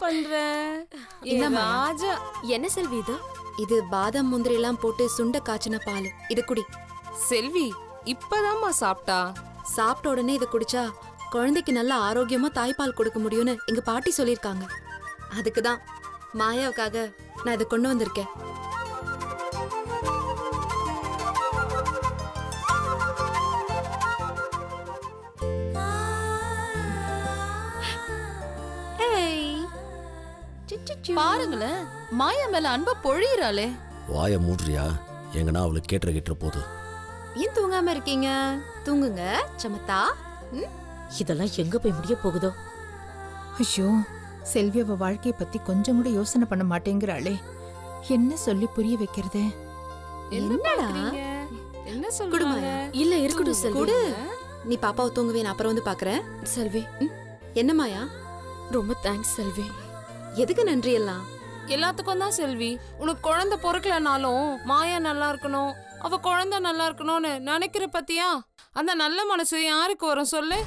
பண்ற? என்ன ராஜா, என்ன செல்வி இது? இது பாதாம் முந்திரி எல்லாம் போட்டு சுண்ட காய்ச்சின பால். இது குடி. செல்வி இப்பதாம்மா சாப்பிட்டா. சாப்பிட்ட உடனே இதை குடிச்சா குழந்தைக்கு நல்ல ஆரோக்கியமா தாய்ப்பால் கொடுக்க முடியும்னு எங்க பாட்டி சொல்லிருக்காங்க. அதுக்குதான் மாயாவுக்காக நான் இதை கொண்டு வந்திருக்கேன். பாருங்களேன், மாயா மேல அன்பா பொழியிறாளே. வாய மூடுறியா? எங்கன்னா அவளுக்கு கேட்டுற போது. ஏன் தூங்காம இருக்கீங்க? தூங்குங்க சமத்தா. இதெல்லாம் எங்க போய் முடிய போகுதோ? ஐயோ, செல்வி அவ வாழ்க்கைய பத்தி கொஞ்சம் கூட யோசனை பண்ண மாட்டேங்கிறாளே. என்ன சொல்லி புரிய வைக்கிறது? என்னடா என்ன குடு சொல்றாங்க? மாயா. இல்ல இருக்கட்டும் செல்வி. குடு. நீ பாப்பாவை தூங்குவே, நான் அப்புறம் வந்து பாக்குறேன். செல்வி, என்ன மாயா? ரொம்ப தேங்க்ஸ் செல்வி. எதுக்கு நன்றி எல்லாம்? எல்லாத்துக்கும் தான் செல்வி. உனக்கு குழந்தை பொறுக்கலனாலும் மாயா நல்லா இருக்கணும், அவ குழந்தை நல்லா இருக்கணும்னு நினைக்கிற பத்தியா? அந்த நல்ல மனசு யாருக்கு வரும் சொல்லு?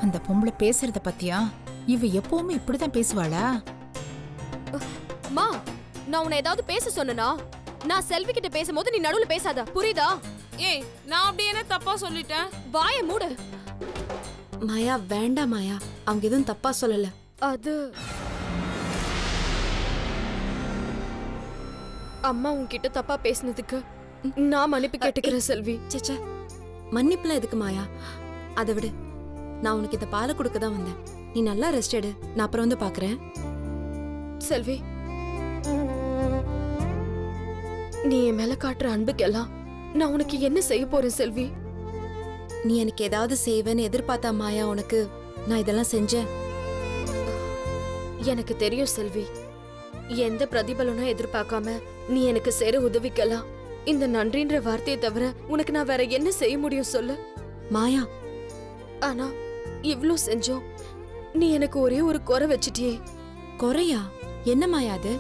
அந்த பொம்பளை பேசுறத பத்தியா? இவ எப்பவுமே இப்படிதான் பேசுவாளா? மா, நான் உன்னை ஏதாவது பேச சொன்னனா? நான் செல்வி கிட்ட பேசும்போது நீ நடுவுல பேசாத, புரியுதா? ஏய், நான் அப்படி என்ன தப்பா சொல்லிட்டேன்? வாயை மூடு. மாயா வேண்டாம் மாயா, அவங்க எதுவும் தப்பா சொல்லல. அது அம்மா உன்கிட்ட தப்பா பேசினதுக்கு நான் மன்னிப்பு கேட்டுக்கிறேன் செல்வி. சேச்சே, மன்னிப்புல எதுக்கு மாயா? அதை விடு, நான் உனக்கு இந்த பாலை கொடுக்க தான் வந்தேன். நீ நல்லா ரெஸ்ட் எடு, நான் அப்புறம் வந்து பாக்குறேன். செல்வி, நீ என் மேல காட்டுற அன்புக்கெல்லாம் நான் உனக்கு என்ன செய்ய போறேன் செல்வி? நீ எனக்கு ஏதாவது செய்வேன்னு எதிர்பார்த்தா மாயா உனக்கு நான் இதெல்லாம் செஞ்சேன்? எனக்கு தெரியும் செல்வி, எந்த பிரதிபலனும் எதிர்பார்க்காம நீ எனக்கு செய்ற உதவிக்கலாம் இந்த நன்றின்ற வார்த்தையை தவிர உனக்கு நான் வேற என்ன செய்ய முடியும் சொல்லு? மாயா, ஆனா இவ்ளோ செஞ்சோம், நீ எனக்கு ஒரே ஒரு குறை வச்சிட்டியே. குறையா? என்ன மாயா அது?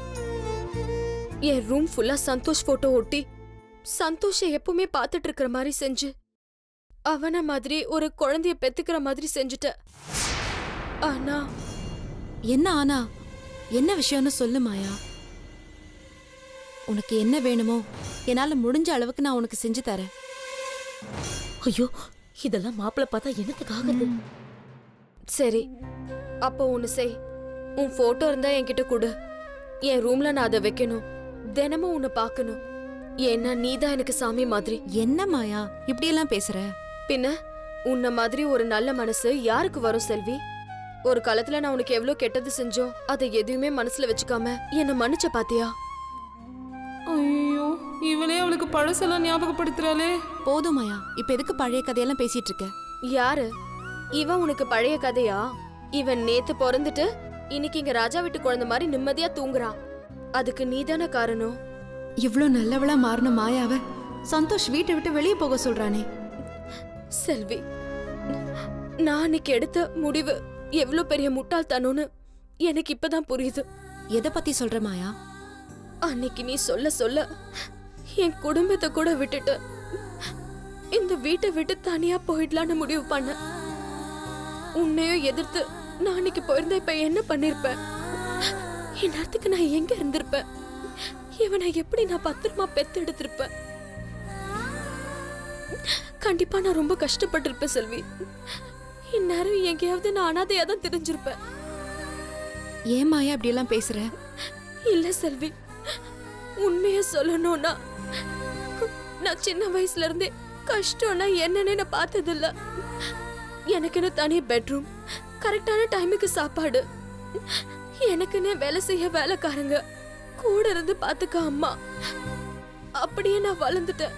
என் ரூம் ஃபுல்லா சந்தோஷ் போட்டோ ஒட்டி சந்தோஷ எப்பவுமே பாத்துட்டு இருக்கிற மாதிரி செஞ்சு அவன மாதிரி ஒரு குழந்தைய பெத்துக்கிற மாதிரி செஞ்சுட்ட. ஆனா என்ன ஆனா? என்ன விஷயம்னு சொல்லு மாயா. உனக்கு என்ன வேணுமோ என்னால முடிஞ்ச அளவுக்கு நான் உனக்கு செஞ்சு தரேன். ஐயோ, இதெல்லாம் மாப்பிள்ள பார்த்தா என்னத்துக்காகுது? சரி, அப்போ ஒண்ணு செய். உன் போட்டோ இருந்தா என்கிட்ட கொடு. என் ரூம்ல நான் அதை வைக்கணும். தினமும் உன்னை பார்க்கணும். ஏன்னா நீதான் எனக்கு சாமி மாதிரி. என்ன மாயா இப்படி எல்லாம் பேசுற? பின்ன உன்ன மாதிரி ஒரு நல்ல மனசு யாருக்கு வரும் செல்வி? ஒரு காலத்துல நான் உனக்கு எவ்வளவு கெட்டது செஞ்சோம், அதை எதுவுமே மனசுல வச்சுக்காம என்ன மன்னிச்ச பாத்தியா? ஐயோ, இவளே அவளுக்கு பழசெல்லாம் ஞாபகப்படுத்துறாளே. போதும் மாயா, இப்ப எதுக்கு பழைய கதையெல்லாம் பேசிட்டு இருக்க? யாரு இவன்? உனக்கு பழைய கதையா? இவன் நேத்து பிறந்துட்டு இன்னைக்கு இங்க ராஜா வீட்டு குழந்தை மாதிரி நிம்மதியா தூங்குறான். அதுக்கு நீதானே காரணம். இவ்ளோ நல்லவளா மாறின மாயாவ சந்தோஷ் வீட்டை விட்டு வெளியே போக சொல்றானே. செல்வி, நான் அன்னைக்கு எடுத்த முடிவு எவ்வளவு பெரிய முட்டாள்தனம்னு எனக்கு இப்பதான் புரியுது. எதை பத்தி சொல்ற மாயா? அன்னைக்கு நீ சொல்ல சொல்ல என் குடும்பத்தை கூட விட்டுட்டு இந்த வீட்டை விட்டு தனியா போயிடலான்னு முடிவு பண்ண. உன்னையும் எதிர்த்து நான் அன்னைக்கு போயிருந்தா இப்ப என்ன பண்ணிருப்பேன்? இந்நேரத்துக்கு நான் எங்க இருந்திருப்பேன்? இவனை எப்படி நான் பத்திரமா பெத்து எடுத்திருப்பேன்? கண்டிப்பா நான் ரொம்ப கஷ்டப்பட்டிருப்பேன் செல்வி. இந்நேரம் எங்கேயாவது நான் அனாதையா தான் தெரிஞ்சிருப்பேன். ஏன் மாயா இப்படி எல்லாம் பேசுற? இல்ல செல்வி, உண்மைய சொல்லணும்னா நான் சின்ன வயசுல இருந்தே கஷ்டம்னா என்னன்னு நான் பார்த்ததில்ல. எனக்குன்னு தனி பெட்ரூம், கரெக்டான டைமுக்கு சாப்பாடு, எனக்குன்னு வேலை செய்ய வேலைக்காரங்க, கூட இருந்து பாத்துக்க அம்மா, அப்படியே நான் வளர்ந்துட்டேன்.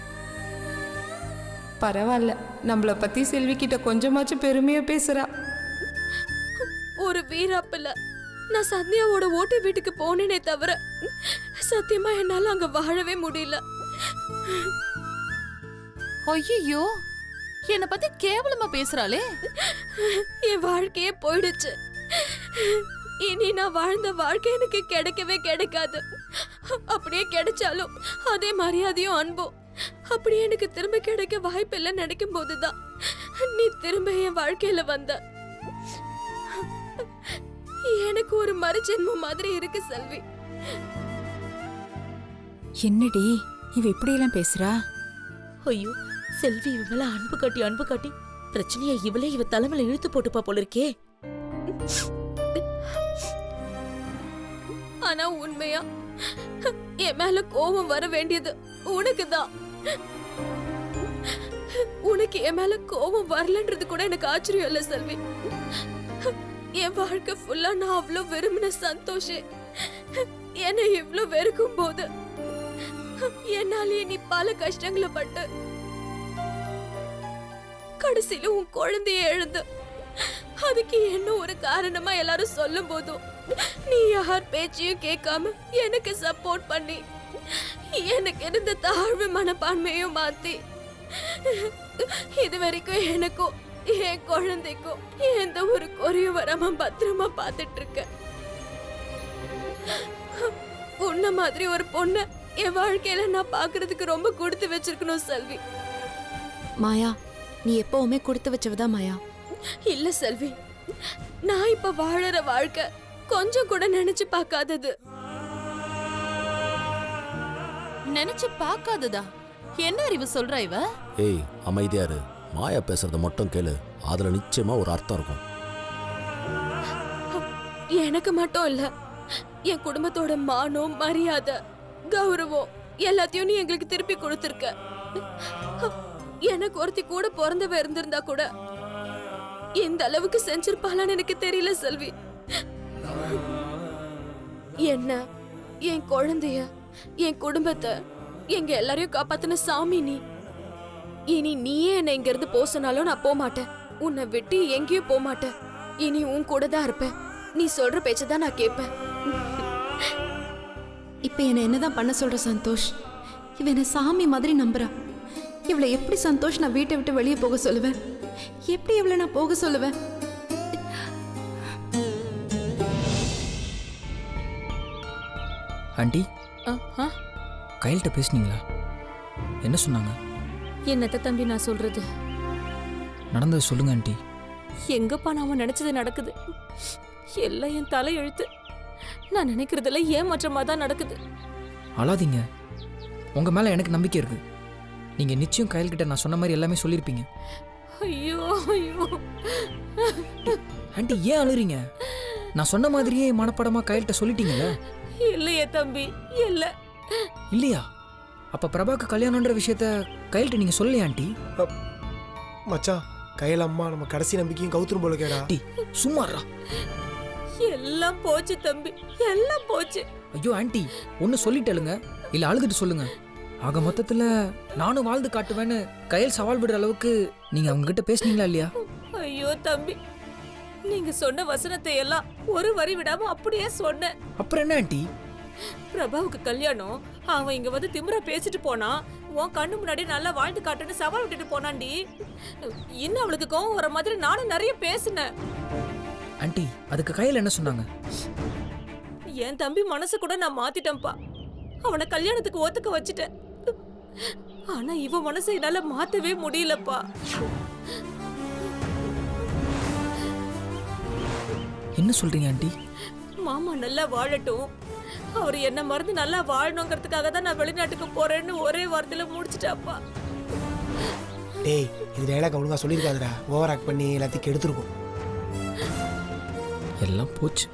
பரவாயில்ல, நம்மள பத்தி செல்வி கிட்ட கொஞ்சமாச்சும் பெருமையா பேசுறா. ஒரு வீராப்பில்ல நான் சந்தியாவோட ஓட்டு வீட்டுக்கு போனேனே தவிர சத்தியமா என்னால அங்க வாழவே முடியல. ஐயோ, என்ன பத்தி கேவலமா பேசுறாளே. என் வாழ்க்கையே போயிடுச்சு. இனி நான் வாழ்ந்த வாழ்க்கை எனக்கு கிடைக்கவே கிடைக்காது. அப்படியே கிடைச்சாலும் அதே மரியாதையும் அன்பும் அப்படியே எனக்கு திரும்ப கிடைக்க வாய்ப்பு இல்லை நினைக்கும் போதுதான் நீ திரும்ப என் வாழ்க்கையில வந்த. எனக்கு ஒரு மறுஜென்மம் மாதிரி இருக்கு செல்வி. என்னடி இவ இப்படியெல்லாம் பேசுறா? ஐயோ, செல்வி இவ மேல அன்பு காட்டி பிரச்சனையை இவளே இவ தலைமையில இழுத்து போட்டுப்பா போல இருக்கே. ஆனா உண்மையா என் மேல கோபம் வர வேண்டியது உனக்குதான். உனக்கு என் மேல கோபம் வரலன்றது கூட எனக்கு ஆச்சரியம் இல்ல செல்வி. என் வாழ்க்கை ஃபுல்லா நான் அவ்வளவு விரும்பின சந்தோஷே என்னை இவ்வளவு வெறுக்கும் போது என்னாலேயே நீ பல கஷ்டங்களை பட்டு கடைசியில உன் குழந்தைய எழுந்து அதுக்கு என்ன ஒரு காரணமா எல்லாரும் சொல்லும் போதும் நீ யார் பேச்சையும் கேட்காம எனக்கு சப்போர்ட் பண்ணி எனக்கு இருந்த தாழ்வு மனப்பான்மையும் மாத்தி இது வரைக்கும் எனக்கும் என் குழந்தைக்கும் எந்த ஒரு குறையும் வராம பத்திரமா பாத்துட்டு இருக்க. உன்ன மாதிரி ஒரு பொண்ண என் வாழ்க்கையில நான் பாக்குறதுக்கு ரொம்ப கொடுத்து வச்சிருக்கணும் செல்வி. மாயா, நீ எப்பவுமே கொடுத்து வச்சவதான் மாயா. இல்ல செல்வி, நான் இப்ப வாழற வாழ்க்கை கொஞ்சம் கூட நினைச்சு பார்க்காதது. நினைச்சு பார்க்காததா? என்ன அறிவு சொல்றா இவ? ஏய் அமைதியா இரு. மாயா பேசுறத மட்டும் கேளு, அதுல நிச்சயமா ஒரு அர்த்தம் இருக்கும். எனக்கு மட்டும் இல்ல, என் குடும்பத்தோட மானம், மரியாதை, கௌரவம் எல்லாத்தையும் நீ எங்களுக்கு திருப்பி கொடுத்திருக்க. எனக்கு ஒருத்தி கூட பிறந்தவ இருந்திருந்தா கூட இந்த அளவுக்கு செஞ்சிருப்பாளான்னு எனக்கு தெரியல செல்வி. என்ன, என் குழந்தைய, என் குடும்பத்தை, எங்க எல்லாரையும் காப்பாத்தின சாமி நீ. இனி நீயே என்ன இங்க இருந்து போக சொன்னாலும் நான் போக மாட்டேன். உன்னை விட்டு எங்கேயும் போக மாட்டேன். இனி உன் கூட தான் இருப்பேன். நீ சொல்ற பேச்சதான் நான் கேட்பேன். இப்ப என்ன என்னதான் பண்ண சொல்ற சந்தோஷ்? இவ என்ன சாமி மாதிரி நம்புறா. இவளை எப்படி சந்தோஷ் நான் வீட்டை விட்டு வெளியே போக சொல்லுவேன்? எப்படி இவளை நான் போக சொல்லுவேன்? ஆண்டி, கையில்கிட்ட பேசுனீங்களா? என்ன சொன்னாங்க? என்னத்த தம்பி நான் சொல்றது? நடந்தது சொல்லுங்க ஆண்டி. எங்கப்பா நாம நினைச்சது நடக்குது. எல்லாம் என் தலை எழுத்து. நான் நினைக்கிறதெல்லாம் ஏமாற்றமா தான் நடக்குது. அழாதீங்க, உங்க மேல எனக்கு நம்பிக்கை இருக்கு. நீங்க நிச்சயம் கையில்கிட்ட நான் சொன்ன மாதிரி எல்லாமே சொல்லியிருப்பீங்க. ஐயோ ஐயோ ஆண்டி ஏன் அழுறீங்க? நான் சொன்ன மாதிரியே மனப்படமா கையில்கிட்ட சொல்லிட்டீங்கல்ல? இல்லையே தம்பி, இல்ல. இல்லையா? அப்ப பிரபாக்கு கல்யாணம்ன்ற விஷயத்த கையில்கிட்ட நீங்க சொல்லலையா ஆண்டி? மச்சான், கையில் அம்மா நம்ம கடைசி நம்பிக்கையும் கவுத்துரும் போல கேடா. ஆண்டி சும்மாறா. எல்லாம் போச்சு தம்பி, எல்லாம் போச்சு. ஐயோ ஆண்டி, ஒன்னு சொல்லிட்டேலுங்க, இல்ல அழுதுட்டு சொல்லுங்க. ஆக மொத்தத்துல நானும் வாழ்ந்து காட்டுவேன்னு கையில் சவால் விடுற அளவுக்கு நீங்க அவங்க கிட்ட பேசுனீங்களா இல்லையா? ஐயோ தம்பி, நீங்க சொன்ன வசனத்தை எல்லாம் ஒரு வரி விடாம அப்படியே சொன்னேன். அப்புறம் என்ன ஆண்டி? பிரபாவுக்கு கல்யாணம், அவன் இங்க வந்து திமிரா பேசிட்டு போனா, உன் கண்ணு முன்னாடி நல்லா வாழ்ந்து காட்டுன்னு சவால் விட்டுட்டு போனான்டி. இன்னும் அவளுக்கு கோவம் வர மாதிரி நானும் நிறைய பேசினேன். ஆண்டி அதுக்கு கையில் என்ன சொன்னாங்க? என் தம்பி மனசு கூட நான் மாத்திட்டேன்ப்பா. அவனை கல்யாணத்துக்கு ஒத்துக்க வச்சுட்டேன். ஆனா இவ மனசை என்னால மாத்தவே முடியலப்பா. என்ன சொல்றீங்க ஆண்டி? மாமா நல்லா வாழட்டும், அவர் என்ன மறந்து நல்லா வாழணுங்கிறதுக்காக தான் நான் வெளிநாட்டுக்கு போறேன்னு ஒரே வாரத்துல முடிச்சிட்டாப்பா. டேய், இது டைலாக் ஒழுங்கா சொல்லியிருக்காதுடா. ஓவர் ஆக்ட் பண்ணி எல்லாத்தையும் எடுத்துருக்கும். எல்லாம் போச்சு.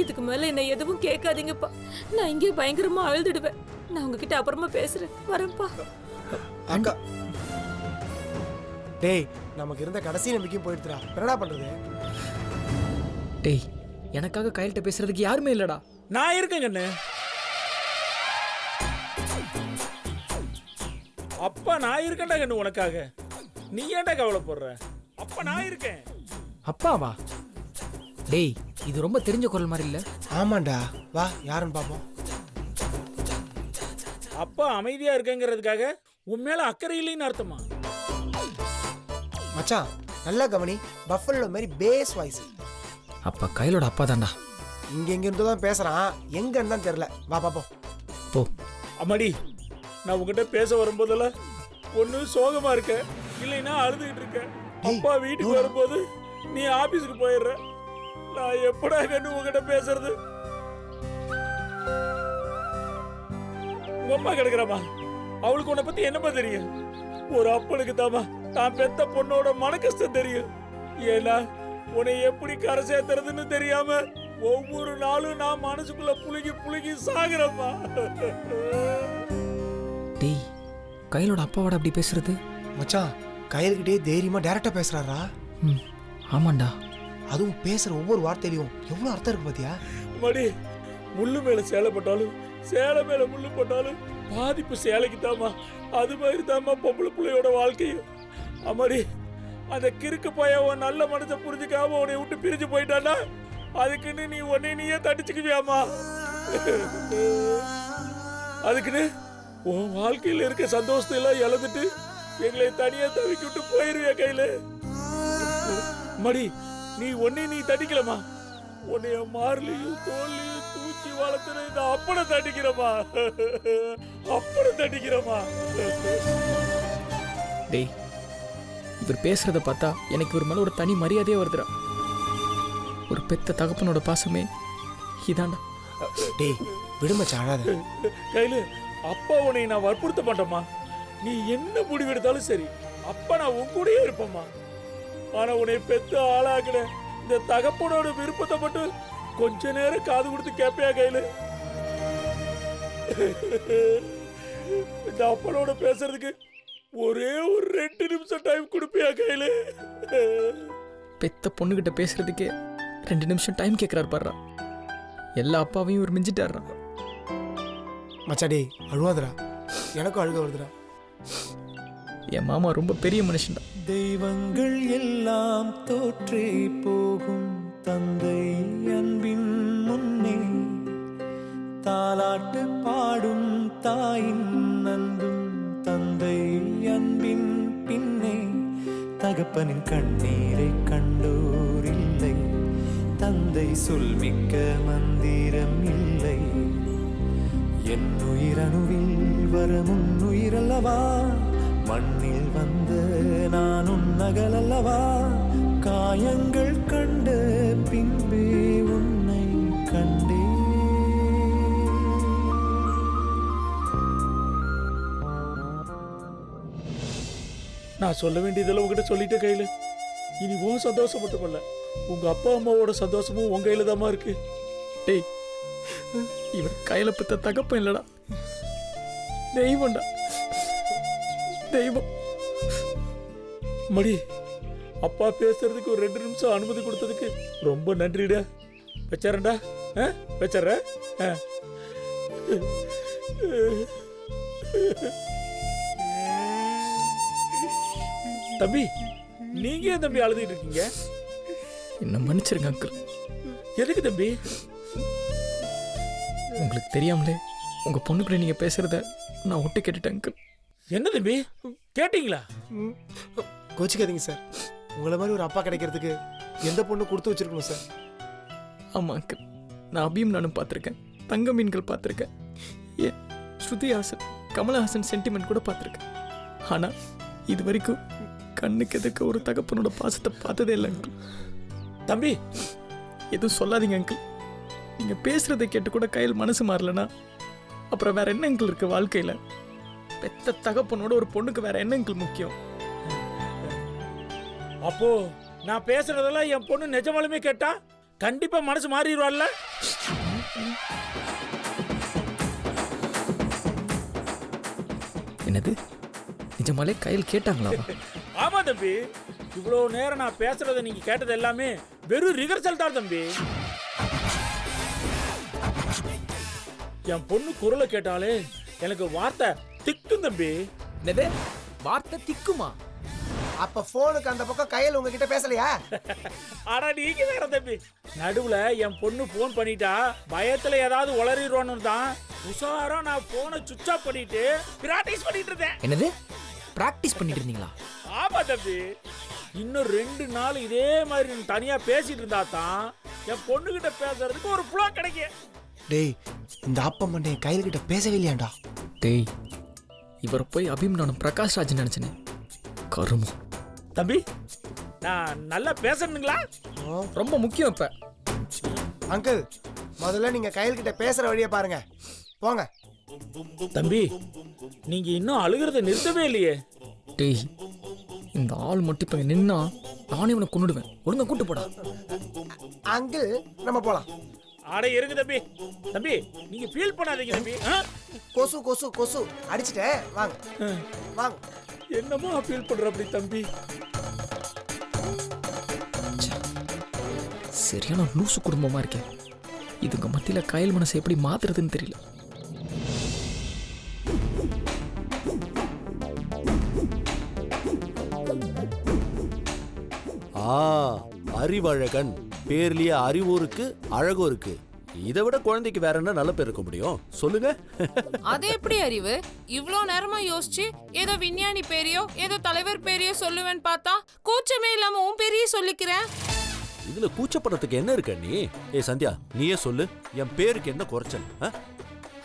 இதுக்கு மேல என்ன எதுவும் கேட்காதீங்கப்பா. நான் இங்கே பயங்கரமா அழுதுடுவேன். நான் உங்ககிட்ட அப்புறமா பேசுறேன். வரேன்ப்பா. அக்கா, டேய், நமக்கு இருந்த கடைசி நம்பிக்கையும் போயிடுதுடா. என்னடா பண்றது? டேய், எனக்காக கையில்கிட்ட பேசுறதுக்கு யாருமே இல்லடா. நான் இருக்கேன் கண்ணு. அப்பா நான் இருக்கேன்டா கண்ணு உனக்காக. நீ ஏன்டா கவலைப்படுற? அப்பா நான் இருக்கேன். அப்பாவா? டேய், இது ரொம்ப தெரிஞ்ச குரல் மாதிரி இல்ல? ஆமாண்டா, வா யாருன்னு பாப்போம். அப்பா அமைதியா இருக்கேங்கிறதுக்காக உன் மேல அக்கறை இல்லைன்னு அர்த்தமா? மச்சான் நல்லா கவனி, பஃபலோ மாதிரி பேஸ் வாய்ஸ். அப்பா கையிலோட அப்பா தான்டா. இங்க எங்க இருந்தோ தான் பேசுறான், எங்கன்னு தான் தெரியல. வா பாப்போம். போ. அம்மாடி, நான் உங்ககிட்ட பேச வரும்போதெல்லாம் ஒண்ணு சோகமா இருக்க, இல்லைன்னா அழுதுகிட்டு இருக்க. அப்பா வீட்டுக்கு வரும்போது நீ ஆபீஸுக்கு போயிடுற. நான் எப்படா கண்ணு உங்ககிட்ட பேசுறது? உங்க அம்மா கிடக்குறமா, அவளுக்கு உன்னை பத்தி என்னமா தெரியும்? ஒரு அப்பனுக்கு தாமா தான் பெத்த பொண்ணோட மன கஷ்டம் தெரியும். ஏன்னா உன்னை எப்படி கரை சேர்த்துறதுன்னு தெரியாம ஒவ்வொரு நாளும் நான் மனசுக்குள்ள புழுகி சாகுறம்மா. டேய், கையிலோட அப்பாவோட அப்படி பேசுறது? மச்சான், கையல்கிட்டே தைரியமா டைரக்டா பேசுறாரா? ம், ஆமாண்டா. அதுவும் பேசுற ஒவ்வொரு வார்த்தையிலையும் எவ்வளவு அர்த்தம் இருக்கு பாத்தியா? மடி, முள்ளு மேல சேலை போட்டாலும் சேலை மேல முள்ளு போட்டாலும் பாதிப்பு சேலைக்கு தாமா. அது மாதிரி தாமா பொம்பளை பிள்ளையோட வாழ்க்கையும். அம்மாடி, அந்த கிறுக்கு பையன் நல்ல மனசை புரிஞ்சுக்காம உன்னை விட்டு பிரிஞ்சு போயிட்டானா அதுக்குன்னு நீ உன்னை நீயே தடிச்சுக்குவியாமா? அதுக்குன்னு உன் வாழ்க்கையில இருக்க சந்தோஷத்தை எல்லாம் இழந்துட்டு எங்களை தனியா தவிக்கி விட்டு போயிருவியா கையில? மடி, நீ உன்னை நீ தடிக்கலமா, உன்னைய மார்லையும் தோல்லையும் தூக்கி வளர்த்துற இந்த அப்பனை தடிக்கிறமா, அப்பனை தடிக்கிறமா. டேய், இவர் பேசுறத பார்த்தா எனக்கு இவர் மேல ஒரு தனி மரியாதையே வருதுடா. ஒரு பெத்த தகப்பனோட பாசமே இதாண்டா. டேய் விடு மச்சான், அழாத. கையில அப்பா உன்னை நான் வற்புறுத்த மாட்டேம்மா. நீ என்ன முடிவெடுத்தாலும் சரி, அப்பா நான் உன் கூடயே இருப்பேம்மா. ஆனா உன்னை பெத்து ஆளாக்குற இந்த தகப்பனோட விருப்பத்தை மட்டும் கொஞ்ச நேரம் காது கொடுத்து கேட்பியா கையில? இந்த அப்பனோட பேசுறதுக்கு ஒரே ஒரு 2 நிமிஷம் டைம் கொடுப்பியா கையில? பெத்த பொண்ணுகிட்ட பேசுறதுக்கே 2 நிமிஷம் டைம் கேட்கிறாரு பாடுறா. எல்லா அப்பாவையும் இவர் மிஞ்சிட்டாருடா. மச்சா டேய் அழுவாதடா, எனக்கும் அழுக வருதுடா. என் மாமா ரொம்ப பெரிய மனுஷன்டா. தெய்வங்கள் எல்லாம் தோற்றே போகும் தந்தை அன்பின் முன்னே, தாலாட்டு பாடும் தாயின் அன்பும் தந்தை அன்பின் பின்னே, தகப்பனின் கண்ணீரை கண்டோர் இல்லை, தந்தை சொல்மிக்க மந்திரம் இல்லை, என் உயிரணுவில் வரும் உயிரல்லவா, மண்ணில் வந்த நான் உன்னகல் அல்லவா, காயங்கள் கண்ட பின்பே உன்னை கண்டே. நான் சொல்ல வேண்டியதெல்லாம் உங்ககிட்ட சொல்லிட்ட கையில. இனி உன் சந்தோஷம் மட்டும் இல்ல, உங்க அப்பா அம்மாவோட சந்தோஷமும் உங்க கையில தாமா இருக்கு. டேய், இவர் கையில பெத்த தகப்பன் இல்லடா, தெய்வம்டா, தெய்வம். மடி, அப்பா பேசுறதுக்கு ஒரு 2 நிமிஷம் அனுமதி கொடுத்ததுக்கு ரொம்ப நன்றிடா. வச்சறேன்டா, வச்சறேன். தம்பி, நீங்க ஏன் தம்பி அழுதுட்டு இருக்கீங்க? என்ன மன்னிச்சிருங்க அங்கிள். எதுக்கு தம்பி? உங்களுக்கு தெரியாமலே உங்க பொண்ணு கூட நீங்க பேசுறத நான் ஒட்டு கேட்டுட்டேன் அங்கிள். என்ன தம்பி கேட்டீங்களா? கோச்சிக்காதீங்க சார், உங்களை மாதிரி ஒரு அப்பா கிடைக்கிறதுக்கு எந்த பொண்ணு கொடுத்து வச்சிருக்கணும் சார். ஆமா அங்கிள், நான் அபியும் நானும் பார்த்துருக்கேன், தங்க மீன்கள் பார்த்துருக்கேன், ஏன் ஸ்ருதிஹாசன் கமலஹாசன் சென்டிமெண்ட் கூட பார்த்துருக்கேன். ஆனா இது வரைக்கும் கண்ணுக்கு எதுக்க ஒரு தகப்பனோட பாசத்தை பார்த்ததே இல்லை அங்கிள். தம்பி எதுவும் சொல்லாதீங்க அங்கிள். நீங்க பேசுறதை கேட்டு கூட கையில் மனசு மாறலனா அப்புறம் வேற என்ன அங்கிள் இருக்கு வாழ்க்கையில? பெத்த தகப்பனோட ஒரு பொண்ணுக்கு வேற என்ன அங்கிள் முக்கியம்? அப்போ நான் பேசுறதெல்லாம் என் பொண்ணு நிஜமாலுமே கேட்டா கண்டிப்பா மனசு மாறிடுவாள்ல? என்னது, நிஜமாலே கையில் கேட்டாங்களா? ஆமா தம்பி, இவ்வளவு நேரம் நான் பேசுறத நீங்க கேட்டது எல்லாமே வெறும் ரிகர்சல் தான் தம்பி. என் பொண்ணு குரலை கேட்டாலே எனக்கு வார்த்தை திக்கும் தம்பி. என்னது, வார்த்தை திக்குமா? அப்ப போனுக்கு அந்த பக்கம் கையில் உங்ககிட்ட பேசலையா? ஆனா நீங்க வேற தம்பி. நடுவுல என் பொண்ணு போன் பண்ணிட்டா பயத்துல ஏதாவது உளறிடுவான்னு தான் உஷாரா நான் போனை சுவிட்ச் ஆஃப் பண்ணிட்டு பிராக்டிஸ் பண்ணிட்டு இருந்தேன். என்னது, பிராக்டிஸ் பண்ணிட்டு இருந்தீங்களா? ஆமா தம்பி, இன்னும் 2 நாள் இதே மாதிரி நீ தனியா பேசிட்டு இருந்தா தான் என் பொண்ணுகிட்ட பேசுறதுக்கு ஒரு புலா கிடைக்கும். டேய், இந்த அப்பா மண்டே கையில் கிட்ட பேசவே இல்லையாண்டா? டேய், இவரை போய் அபிம் நானும் பிரகாஷ் ராஜ் நினைச்சனே, கருமம். தம்பி, நான் நல்லா பேசணுங்களா? ரொம்ப முக்கியம். இப்ப அங்கிள் முதல்ல நீங்க கையல் கிட்ட பேசுற வழியை பாருங்க. போங்க. தம்பி நீங்க இன்னும் அழுகிறத நிறுத்தவே இல்லையே. டேய் இந்த ஆள் மட்டும் இப்போ நின்னா நானே இவனை கொண்டுடுவேன். ஒழுங்கா கூட்டு போடா. அங்கிள் நம்ம போலாம். ஆட இருங்க தம்பி. தம்பி நீங்க ஃபீல் பண்ணாதீங்க தம்பி. கொசு கொசு கொசு அடிச்சிட்டேன். வாங்க வாங்க. என்னமா ஃபீல் பண்ற அப்படி தம்பி? சரியான லூசு குடும்பமா இருக்கேன். இதுங்க மத்தியில கயல் மனசை எப்படி மாத்துறதுன்னு தெரியல. அறிவழகன் பேர்லயே அறிவும் இருக்கு அழகும் இருக்கு. இதை விட குழந்தைக்கு வேற என்ன நல்ல பேர் இருக்க முடியும் சொல்லுங்க? அது எப்படி அறிவு? இவ்ளோ நேரமா யோசிச்சு ஏதோ விஞ்ஞானி பேரையோ ஏதோ தலைவர் பேரையோ சொல்லுவேன்னு பார்த்தா கூச்சமே இல்லாம உன் பேரையே சொல்லிக்கிறேன். இதுல கூச்சப்படுறதுக்கு என்ன இருக்க நீ? சந்தியா நீயே சொல்லு, என் பேருக்கு என்ன குறைச்சல்?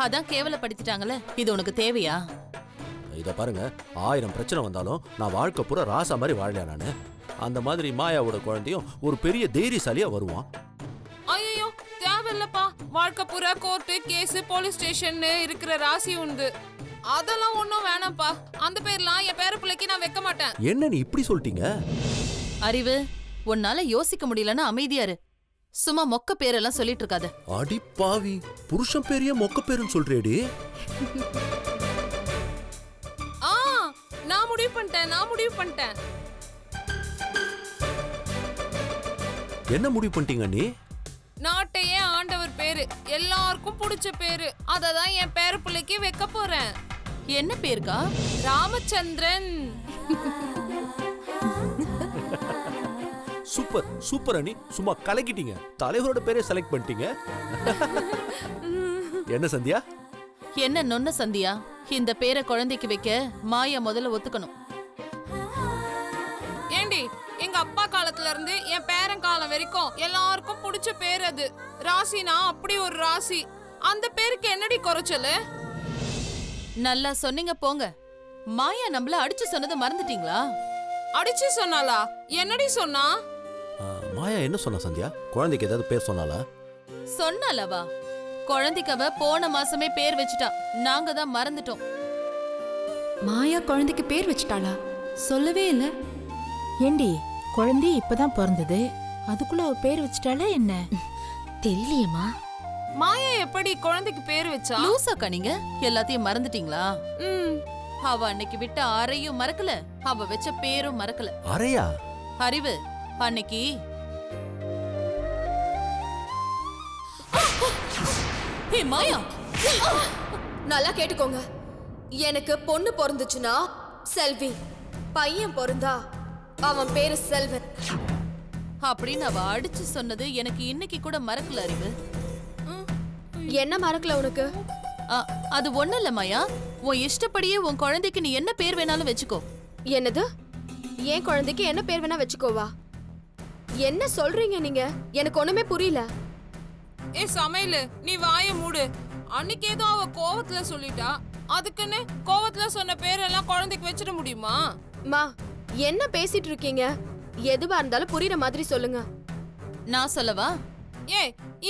அதான் கேவலப்படுத்திட்டாங்கல்ல, இது உனக்கு தேவையா? இத பாருங்க, 1000 பிரச்சனை வந்தாலும் நான் வாழ்க்கை பூரா ராசா மாதிரி வாழலையா நானு? அந்த மாதிரி மாயாவோட குழந்தையும் ஒரு பெரிய தைரியசாலியா வருவான். ஐயோ தேவையில்லப்பா. வாழ்க்கை பூரா கோர்ட்டு கேஸ் போலீஸ் ஸ்டேஷன் இருக்கிற ராசி உண்டு. அதெல்லாம் ஒன்றும் வேணாம்ப்பா. அந்த பேர்லாம் என் பேர பிள்ளைக்கு நான் வைக்க மாட்டேன். என்ன நீ இப்படி சொல்லிட்டீங்க? அறிவு, உன்னால யோசிக்க முடியலன்னா அமைதியா இரு. சும்மா மொக்க பேரெல்லாம் சொல்லிட்டு இருக்காத. அடி பாவி, புருஷன் பேரையே மொக்க பேருன்னு சொல்றேடி. நான் முடிவு பண்ணிட்டேன். என்ன முடிவு பண்ணிட்டீங்க நீ? நாட்டையே ஆண்டவர் பேரு, எல்லாருக்கும் பிடிச்ச பேரு. அததான் என் பேர பிள்ளைக்கு வைக்க போறேன். என்ன பேருக்கா? ராமச்சந்திரன். சூப்பர் சூப்பர் அண்ணி, சும்மா கலக்கிட்டீங்க. தலைவரோட பேரே செலக்ட் பண்ணிட்டீங்க. என்ன சந்தியா? என்ன நொன்ன சந்தியா? இந்த பேரை குழந்தைக்கு வைக்க மாயா முதல்ல ஒத்துக்கணும். ஏண்டி, எங்க அப்பா காலத்துல இருந்து என் பேரன் காலம் வரைக்கும் எல்லாருக்கும் பிடிச்ச பேர் அது. ராசினா அப்படி ஒரு ராசி. அந்த பேருக்கு என்னடி குறைச்சல்? நல்லா சொன்னீங்க போங்க. மாயா நம்மள அடிச்சு சொன்னதை மறந்துட்டீங்களா? அடிச்சு சொன்னாளா? என்னடி சொன்னா? மாயா என்ன சொன்னா சந்தியா? குழந்தைக்கு ஏதாவது பேர் சொன்னாலா? சொன்னாலவா? குழந்தைக்கு அவ போன மாசமே பேர் வச்சுட்டா. நாங்க தான் மறந்துட்டோம். மாயா குழந்தைக்கு பேர் வச்சுட்டாளா? சொல்லவே இல்ல. ஏண்டி, குழந்தை இப்பதான் பிறந்தது, அதுக்குள்ள அவ பேர் வச்சுட்டாளா என்ன? தெரியலையேம்மா. மாயா எப்படி குழந்தைக்கு பேர் வச்சா? லூசாக்கா நீங்க எல்லாத்தையும் மறந்துட்டீங்களா? அவ அன்னைக்கு விட்ட அறையும் மறக்கல, அவ வச்ச பேரும் மறக்கல. அறையா? அறிவு, அன்னைக்கு மாயா, நல்லா கேட்டுக்கோங்க. எனக்கு பொண்ணு பிறந்துச்சுன்னா செல்வி, பையன் பிறந்தா அவன் பேரு செல்வன் அப்படின்னு அவ அடிச்சு சொன்னது எனக்கு இன்னைக்கு கூட மறக்கல. அறிவு, என்ன மறக்கல உனக்கு? அது ஒண்ணு இல்ல மாயா. உன் இஷ்டப்படியே உன் குழந்தைக்கு நீ என்ன பேர் வேணாலும் வச்சுக்கோ. என்னது? என் குழந்தைக்கு என்ன பேர் வேணா வச்சுக்கோவா? என்ன சொல்றீங்க நீங்க? எனக்கு ஒண்ணுமே புரியல. சமையலு, நீ வாயை மூடு. அன்னைக்கு ஏதோ அவ கோவத்துல சொல்லிட்டா, அதுக்குன்னு கோவத்துல சொன்ன பேரெல்லாம் குழந்தைக்கு வச்சிட முடியுமா? மா, என்ன பேசிட்டு இருக்கீங்க? எதுவா இருந்தாலும் புரியுற மாதிரி சொல்லுங்க. நான் சொல்லவா?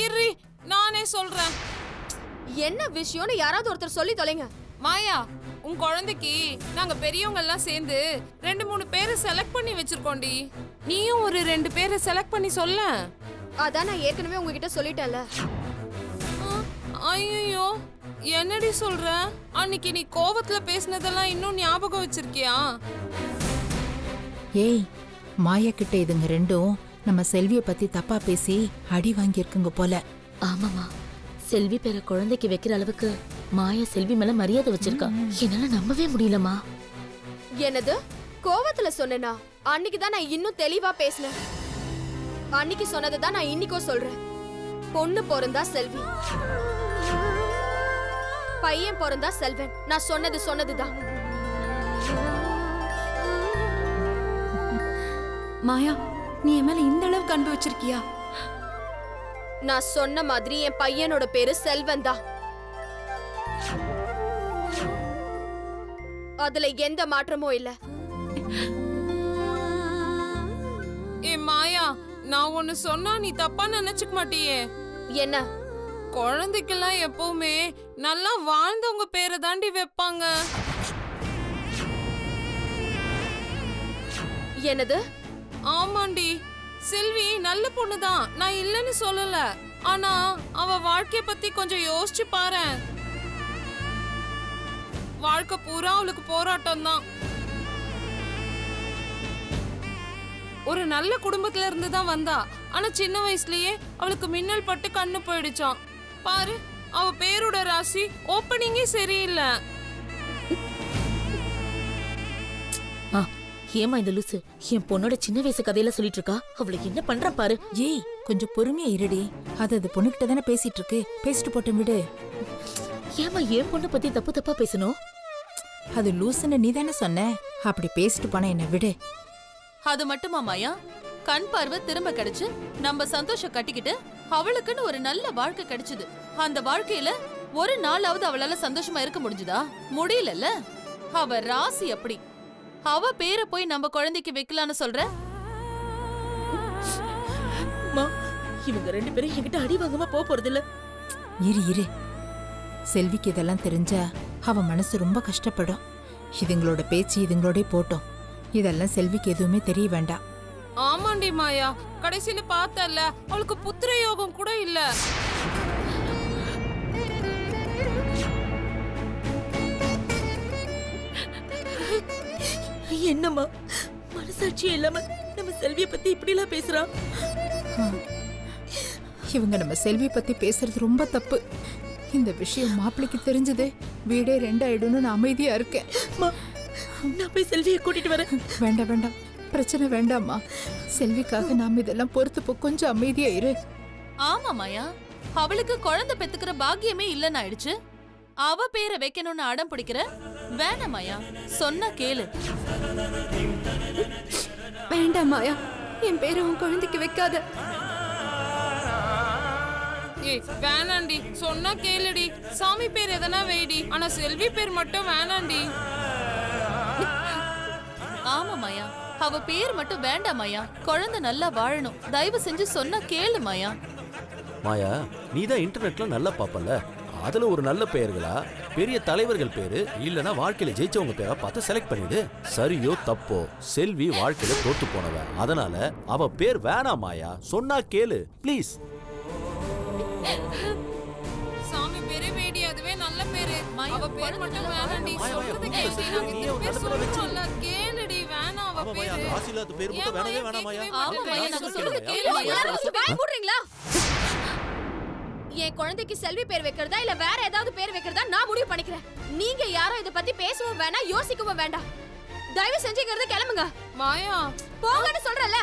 இரு, நானே சொல்றேன். என்ன விஷயம்னு யாராவது ஒருத்தர் சொல்லி தொலைங்க. மாயா, உன் குழந்தைக்கு நாங்க பெரியவங்க எல்லாம் சேர்ந்து 2-3 பேரை செலக்ட் பண்ணி வச்சிருக்கோண்டி. நீயும் ஒரு 2 பேரை செலக்ட் பண்ணி சொல்ல. அதான் நான் ஏற்கனவே உங்ககிட்ட சொல்லிட்டேன்ல. ஐயோ, என்னடி சொல்ற? அன்னைக்கு நீ கோவத்துல பேசினதெல்லாம் இன்னும் ஞாபகம் வச்சிருக்கியா? ஏய், மாயா கிட்ட இதுங்க ரெண்டும் நம்ம செல்விய பத்தி தப்பா பேசி அடி வாங்கியிருக்குங்க போல. ஆமாமா, செல்வி பேர குழந்தைக்கு வைக்கிற அளவுக்கு மாயா செல்வி மேல மரியாதை வச்சிருக்கா. என்னால நம்பவே முடியலமா. என்னது? கோவத்துல சொன்னேனா? அன்னைக்கு தான் நான் இன்னும் தெளிவா பேசினேன். அன்னைக்கு சொன்னதை தான் நான் இன்னைக்கும் சொல்றேன். பொண்ணு பிறந்தா செல்வி, பையன் பிறந்தா செல்வன். நான் சொன்னதுதான். மாயா, நீ என் மேல இந்த அளவுக்கு அன்பு வச்சிருக்கியா? நான் சொன்ன மாதிரி என் பையனோட பேரு செல்வன் தான். அதுல எந்த மாற்றமும் இல்ல. மாயா, நான் ஒன்னு சொன்னா நீ தப்பா நினைச்சுக்க மாட்டியே? என்ன? குழந்தைக்கெல்லாம் எப்பவுமே நல்லா வாழ்ந்தவங்க பேரை தாண்டி வைப்பாங்க. என்னது? ஆமாண்டி, செல்வி நல்ல பொண்ணுதான், நான் இல்லைன்னு சொல்லல. ஆனா அவ வாழ்க்கைய பத்தி கொஞ்சம் யோசிச்சு பாரேன். வாழ்க்கை பூரா அவளுக்கு போராட்டம் தான். ஒரு நல்ல குடும்பத்துல இருந்து தான் வந்தா. ஆனா சின்ன வயசுலயே அவளுக்கு மின்னல் பட்டு கண்ணு போயிடுச்சான். பாரு, அவ பேரோட ராசி ஓப்பனிங்கே சரியில்லை. ஏமா இந்த லூசு என் பொண்ணோட சின்ன வயசு கதையில சொல்லிட்டு இருக்கா? அவளுக்கு என்ன பண்ற பாரு. ஏய் கொஞ்சம் பொறுமையா இருடி. அது பொண்ணுகிட்ட தானே பேசிட்டு இருக்கு, பேசிட்டு போட்டு விடு. ஏமா என் பொண்ணை பத்தி தப்பு தப்பா பேசணும்? அது லூசுன்னு நீ தானே சொன்ன. அப்படி பேசிட்டு போனா என்ன விடு. அது மட்டுமா மாயா? கண் பார்வை திரும்ப கிடைச்சு நம்ம சந்தோஷம் கட்டிக்கிட்டு அவளுக்குன்னு ஒரு நல்ல வாழ்க்கை கிடைச்சது. அந்த வாழ்க்கையில ஒரு நாளாவது அவளால சந்தோஷமா இருக்க முடிஞ்சுதா? முடியலல்ல. அவ ராசி அப்படி. அவ பேரை போய் நம்ம குழந்தைக்கு வைக்கலான்னு சொல்ற? இவங்க ரெண்டு பேரும் என்கிட்ட அடி வாங்காம போறது இல்ல. இரு செல்விக்கு இதெல்லாம் தெரிஞ்சா அவ மனசு ரொம்ப கஷ்டப்படும். இதுங்களோட பேச்சு இதுங்களோட போட்டோம். இதெல்லாம் செல்விக்கு எதுவுமே தெரிய வேண்டாம். ஆமாண்டி மாயா, கடைசியில பார்த்தல அவளுக்கு புத்திர யோகம் கூட இல்ல. என்னம்மா மனசாட்சியே இல்லாம நம்ம செல்விய பத்தி இப்படி எல்லாம் பேசுறா? இவங்க நம்ம செல்வி பத்தி பேசுறது ரொம்ப தப்பு. இந்த விஷயம் மாப்பிள்ளைக்கு தெரிஞ்சது வீடே ரெண்டாயிடும்னு நான் அமைதியா இருக்கேன். நான் போய் செல்வியை கூட்டிட்டு வரேன். வேண்டாம் வேண்டாம், பிரச்சனை வேண்டாம்மா. செல்விக்காக நாம இதெல்லாம் பொறுத்துப்போ, கொஞ்சம் அமைதியா இரு. ஆமா மாயா, அவளுக்கு குழந்தை பெத்துக்கிற பாக்கியமே இல்லன்னு ஆயிடுச்சு. அவ பேரை வைக்கணும்னு அடம் பிடிக்கிற? வேணாம் மாயா, சொன்ன கேளு. வேண்டாம் மாயா, என் பேரை உன் குழந்தைக்கு வைக்காத. ஏய் வேணாண்டி, சொன்னா கேளுடி. சாமி பேர் எதனா வைடி, ஆனா செல்வி பேர் மட்டும் வேணாண்டி. ஆமா மாயா, அவ பேர் மட்டும் வேண்டாம் மாயா. குழந்தை நல்லா வாழணும். தயவு செஞ்சு சொன்னா கேளு மாயா. மாயா, நீ தான் இன்டர்நெட்ல நல்லா பாப்பல. அதுல ஒரு நல்ல பெயர்களா, பெரிய தலைவர்கள் பேரு இல்லனா வாழ்க்கையில ஜெயிச்சவங்க பேரா பார்த்து செலக்ட் பண்ணிடு. சரியோ தப்போ, செல்வி வாழ்க்கையில தோத்து போனவ. அதனால அவ பேர் வேணாம் மாயா, சொன்னா கேளு ப்ளீஸ். சாமி பேரே வேடி, அதுவே நல்ல பேரு. அவ பேர் மட்டும் வேணாண்டி, சொல்றது கேளுடி. நாங்க திருப்பி சொல்றோம்ல, கேளுடி. வேணாம் அவ பேரு. ராசிலாத பேர் மட்டும் வேணவே வேணாம் மாயா. ஆமா மாயா, நாங்க சொல்றது கேளு மாயா. வாய் மூடுறீங்களா? என் குழந்தைக்கு செல்வி பேர் வைக்கிறதா இல்ல வேற ஏதாவது பேர் வைக்கிறதா நான் முடிவு பண்ணிக்கிறேன். நீங்க யாரும் இத பத்தி பேசவும் வேணாம், யோசிக்கவும் வேண்டாம். தயவு செஞ்சு இங்க இருந்து கிளம்புங்க. மாயா போங்கன்னு சொல்றேன்ல.